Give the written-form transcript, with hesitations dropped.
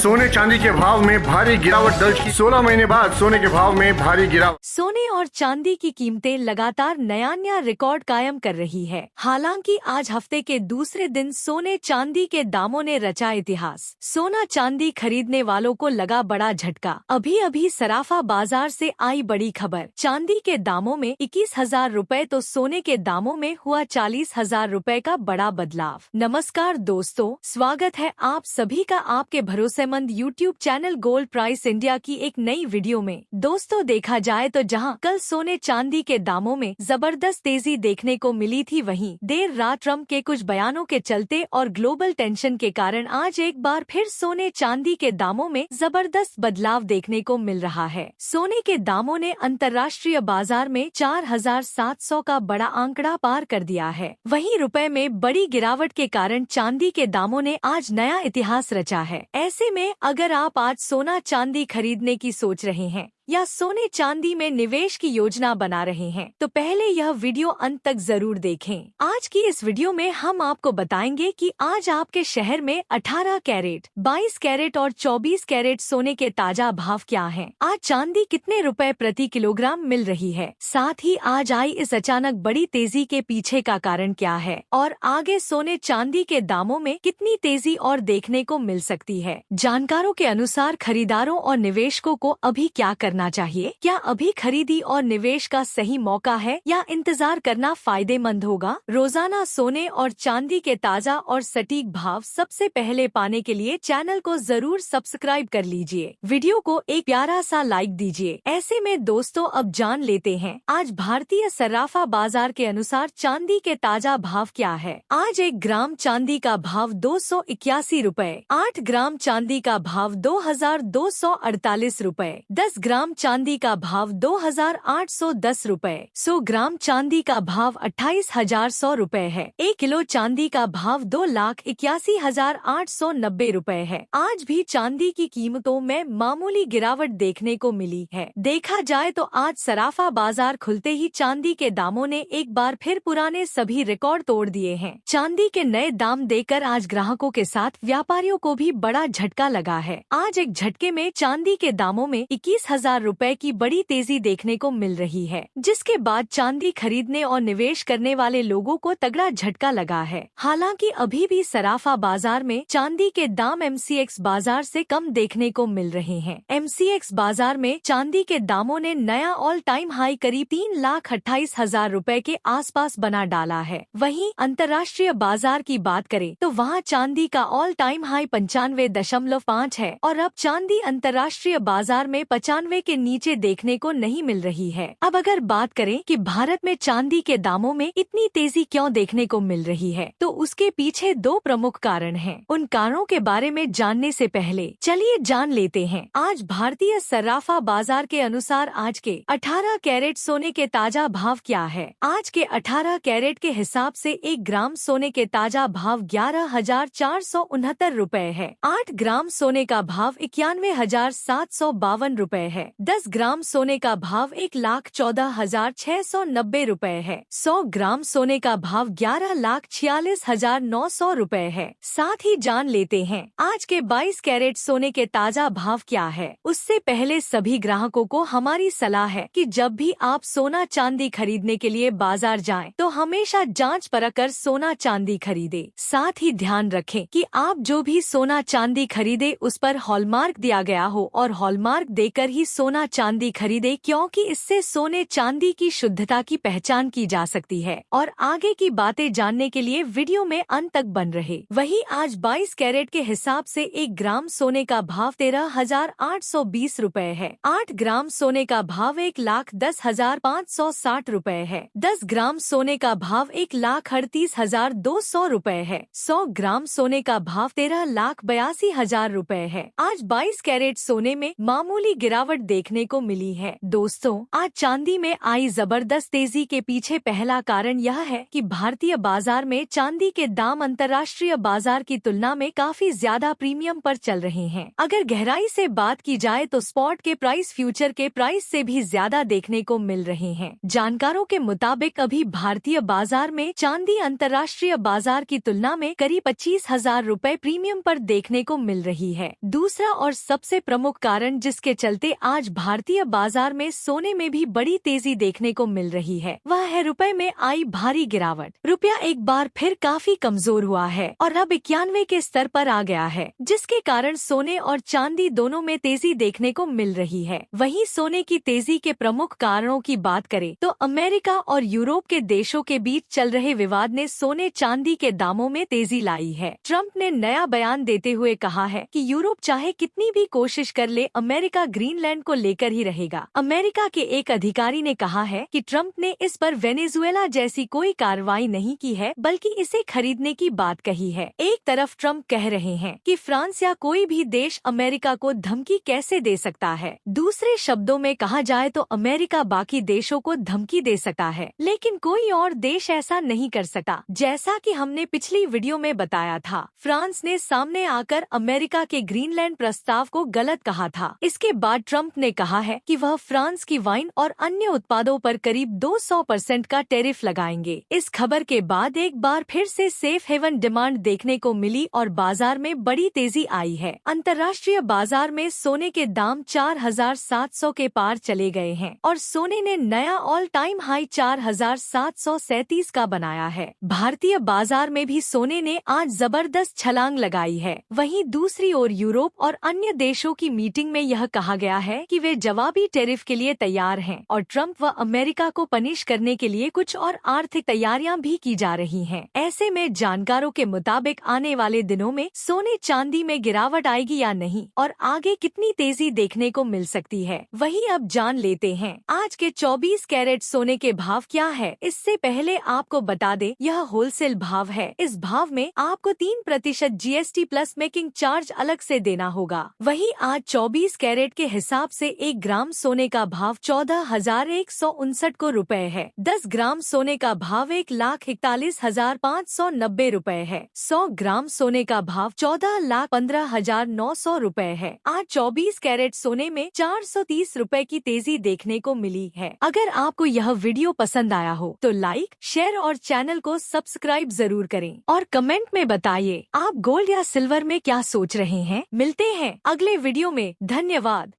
सोने चांदी के भाव में भारी गिरावट दर्ज की। 16 महीने बाद सोने के भाव में भारी गिरावट। सोने और चांदी की कीमतें लगातार नया रिकॉर्ड कायम कर रही है। हालांकि आज हफ्ते के दूसरे दिन सोने चांदी के दामों ने रचा इतिहास। सोना चांदी खरीदने वालों को लगा बड़ा झटका। अभी सराफा बाजार से आई बड़ी खबर। चांदी के दामों में 21,000 रुपए तो सोने के दामों में हुआ 40,000 रुपए का बड़ा बदलाव। नमस्कार दोस्तों, स्वागत है आप सभी का आपके भरोसेमंद YouTube channel gold price India की एक नई वीडियो में। दोस्तों, देखा जाए तो जहां कल सोने चांदी के दामों में जबरदस्त तेजी देखने को मिली थी, वहीं देर रात ट्रम्प के कुछ बयानों के चलते और ग्लोबल टेंशन के कारण आज एक बार फिर सोने चांदी के दामों में जबरदस्त बदलाव देखने को मिल रहा है। सोने के दामों ने अंतर्राष्ट्रीय बाजार में 4,700 का बड़ा आंकड़ा पार कर दिया है। वहीं रुपए में बड़ी गिरावट के कारण चांदी के दामों ने आज नया इतिहास रचा है। ऐसे में अगर आप आज सोना चांदी खरीदने की सोच रहे हैं या सोने चांदी में निवेश की योजना बना रहे हैं, तो पहले यह वीडियो अंत तक जरूर देखें। आज की इस वीडियो में हम आपको बताएंगे कि आज आपके शहर में 18 कैरेट, 22 कैरेट और 24 कैरेट सोने के ताजा भाव क्या हैं। आज चांदी कितने रुपए प्रति किलोग्राम मिल रही है, साथ ही आज आई इस अचानक बड़ी तेजी के पीछे का कारण क्या है और आगे सोने चांदी के दामों में कितनी तेजी और देखने को मिल सकती है। जानकारों के अनुसार खरीदारों और निवेशकों को अभी क्या करना चाहिए? क्या अभी खरीदी और निवेश का सही मौका है या इंतजार करना फायदेमंद होगा? रोजाना सोने और चांदी के ताजा और सटीक भाव सबसे पहले पाने के लिए चैनल को जरूर सब्सक्राइब कर लीजिए। वीडियो को एक प्यारा सा लाइक दीजिए। ऐसे में दोस्तों, अब जान लेते हैं आज भारतीय सराफा बाजार के अनुसार चांदी के ताजा भाव क्या है। आज 1 ग्राम चांदी का भाव 281 रुपए, 8 ग्राम चांदी का भाव 2,248 रुपए, 10 ग्राम चांदी का भाव 2,810 रुपए, 100 ग्राम चांदी का भाव 28,100 रुपए है। 1 किलो चांदी का भाव 2,81,890 रुपए है। आज भी चांदी की कीमतों में मामूली गिरावट देखने को मिली है। देखा जाए तो आज सराफा बाजार खुलते ही चांदी के दामों ने एक बार फिर पुराने सभी रिकॉर्ड तोड़ दिए हैं। चांदी के नए दाम देकर आज ग्राहकों के साथ व्यापारियों को भी बड़ा झटका लगा है। आज एक झटके में चांदी के दामों में 21,000 रुपए की बड़ी तेजी देखने को मिल रही है, जिसके बाद चांदी खरीदने और निवेश करने वाले लोगों को तगड़ा झटका लगा है। हालांकि अभी भी सराफा बाजार में चांदी के दाम MCX बाजार से कम देखने को मिल रहे हैं। MCX बाजार में चांदी के दामों ने नया ऑल टाइम हाई करीब 3,28,000 रुपए के आसपास बना डाला है। वहीं अंतर्राष्ट्रीय बाजार की बात करें तो वहां चांदी का ऑल टाइम हाई 95.5 है और अब चांदी अंतर्राष्ट्रीय बाजार में 95 के नीचे देखने को नहीं मिल रही है। अब अगर बात करें कि भारत में चांदी के दामों में इतनी तेजी क्यों देखने को मिल रही है, तो उसके पीछे 2 प्रमुख कारण हैं। उन कारणों के बारे में जानने से पहले चलिए जान लेते हैं आज भारतीय सराफा बाजार के अनुसार आज के 18 कैरेट सोने के ताजा भाव क्या है। आज के 18 कैरेट के हिसाब से 1 ग्राम सोने के ताजा भाव 11,469 रुपए है। 8 ग्राम सोने का भाव 91,752 रुपए है। 10 ग्राम सोने का भाव 1,14,690 रुपए है। 100 ग्राम सोने का भाव 11,46,900 रुपए है। साथ ही जान लेते हैं आज के 22 कैरेट सोने के ताजा भाव क्या है। उससे पहले सभी ग्राहकों को हमारी सलाह है कि जब भी आप सोना चांदी खरीदने के लिए बाजार जाएं, तो हमेशा जांच परख कर सोना चांदी खरीदे। साथ ही ध्यान रखें कि आप जो भी सोना चांदी खरीदे उस पर हॉलमार्क दिया गया हो और हॉलमार्क देकर ही सोना चांदी खरीदे, क्योंकि इससे सोने चांदी की शुद्धता की पहचान की जा सकती है। और आगे की बातें जानने के लिए वीडियो में अंत तक बन रहे। वहीं आज 22 कैरेट के हिसाब से 1 ग्राम सोने का भाव 13,820 रुपए है। 8 ग्राम सोने का भाव 1,10,560 रुपए है। 10 ग्राम सोने का भाव 1,38,200 रुपए है। 100 ग्राम सोने का भाव 13,82,000 रुपए है। आज 22 कैरेट सोने में मामूली गिरावट देखने को मिली है। दोस्तों, आज चांदी में आई जबरदस्त तेजी के पीछे पहला कारण यह है कि भारतीय बाजार में चांदी के दाम अंतर्राष्ट्रीय बाजार की तुलना में काफी ज्यादा प्रीमियम पर चल रहे हैं। अगर गहराई से बात की जाए तो स्पॉट के प्राइस फ्यूचर के प्राइस से भी ज्यादा देखने को मिल रहे हैं। जानकारों के मुताबिक अभी भारतीय बाजार में चांदी अंतर्राष्ट्रीय बाजार की तुलना में करीब 25,000 रुपए प्रीमियम पर देखने को मिल रही है। दूसरा और सबसे प्रमुख कारण जिसके चलते आज भारतीय बाजार में सोने में भी बड़ी तेजी देखने को मिल रही है, वह है रुपए में आई भारी गिरावट। रुपया एक बार फिर काफी कमजोर हुआ है और अब 91 के स्तर पर आ गया है, जिसके कारण सोने और चांदी दोनों में तेजी देखने को मिल रही है। वहीं सोने की तेजी के प्रमुख कारणों की बात करें तो अमेरिका और यूरोप के देशों के बीच चल रहे विवाद ने सोने चांदी के दामों में तेजी लाई है। ट्रंप ने नया बयान देते हुए कहा है कि यूरोप चाहे कितनी भी कोशिश कर ले, अमेरिका ग्रीनलैंड को लेकर ही रहेगा। अमेरिका के एक अधिकारी ने कहा है कि ट्रंप ने इस पर वेनेजुएला जैसी कोई कार्रवाई नहीं की है, बल्कि इसे खरीदने की बात कही है। एक तरफ ट्रंप कह रहे हैं कि फ्रांस या कोई भी देश अमेरिका को धमकी कैसे दे सकता है। दूसरे शब्दों में कहा जाए तो अमेरिका बाकी देशों को धमकी दे सकता है, लेकिन कोई और देश ऐसा नहीं कर सकता। जैसा कि हमने पिछली वीडियो में बताया था, फ्रांस ने सामने आकर अमेरिका के ग्रीनलैंड प्रस्ताव को गलत कहा था। इसके बाद ट्रंप ने कहा है कि वह फ्रांस की वाइन और अन्य उत्पादों पर करीब 200% का टैरिफ लगाएंगे। इस खबर के बाद एक बार फिर से सेफ हेवन डिमांड देखने को मिली और बाजार में बड़ी तेजी आई है। अंतर्राष्ट्रीय बाजार में सोने के दाम 4,700 के पार चले गए हैं और सोने ने नया ऑल टाइम हाई 4,737 का बनाया है। भारतीय बाजार में भी सोने ने आज जबरदस्त छलांग लगाई है। वहीं दूसरी ओर यूरोप और अन्य देशों की मीटिंग में यह कहा गया है कि वे जवाबी टैरिफ के लिए तैयार हैं और ट्रंप व अमेरिका को पनिश करने के लिए कुछ और आर्थिक तैयारियां भी की जा रही हैं। ऐसे में जानकारों के मुताबिक आने वाले दिनों में सोने चांदी में गिरावट आएगी या नहीं और आगे कितनी तेजी देखने को मिल सकती है, वही अब जान लेते हैं। आज के 24 कैरेट सोने के भाव क्या है, इससे पहले आपको बता दे यह होलसेल भाव है। इस भाव में आपको 3% GST प्लस मेकिंग चार्ज अलग से देना होगा। वहीं आज 24 कैरेट के हिसाब से 1 ग्राम सोने का भाव 14,159 को रुपए है। 10 ग्राम सोने का भाव 1,41,590 रुपए है। 100 ग्राम सोने का भाव 14,15,900 रुपए है। आज 24 कैरेट सोने में 430 रुपए की तेजी देखने को मिली है। अगर आपको यह वीडियो पसंद आया हो तो लाइक, शेयर और चैनल को सब्सक्राइब जरूर करें और कमेंट में बताइए आप गोल्ड या सिल्वर में क्या सोच रहे हैं। मिलते हैं अगले वीडियो में। धन्यवाद।